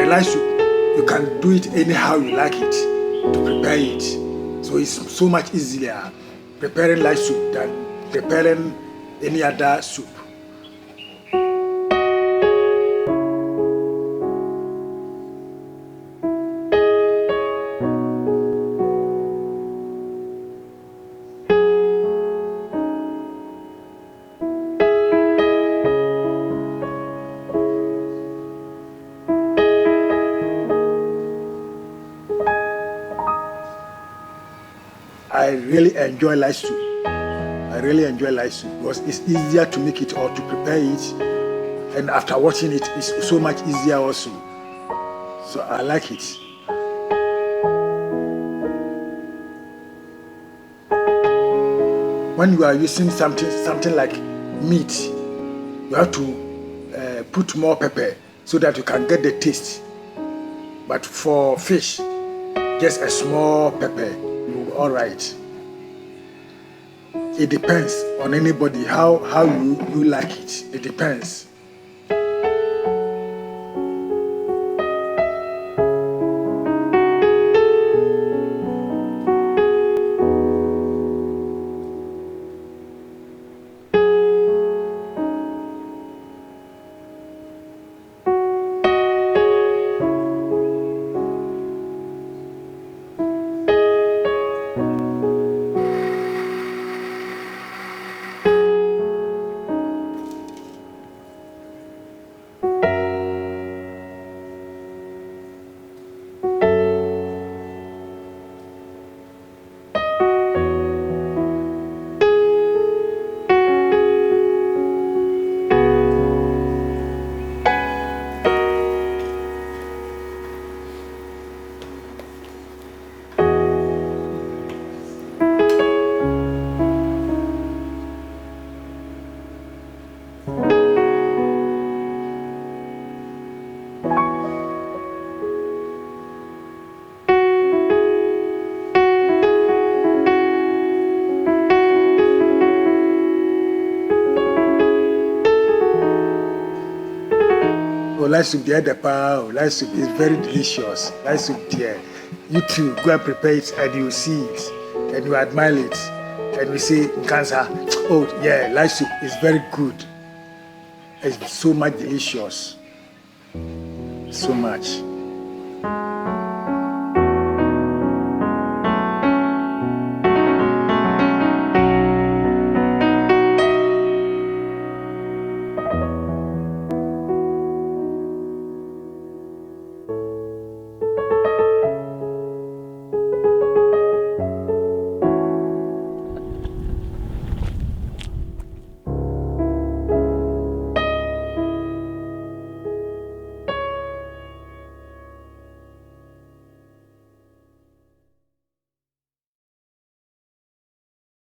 light soup, you can do it anyhow you like it to prepare it. So it's so much easier preparing light soup than preparing any other soup. I really enjoy light soup. I really enjoy light soup because it's easier to make it or to prepare it, and after watching it, it's so much easier also. So I like it. When you are using something like meat, you have to put more pepper so that you can get the taste. But for fish, just a small pepper, you'll all right. It depends on anybody how you like it. It depends. Light soup, light soup is very delicious. Light soup, dear. You too, go and prepare it and you see it and you admire it and you say, Cancer, oh yeah, light soup is very good. It's so much delicious. So much.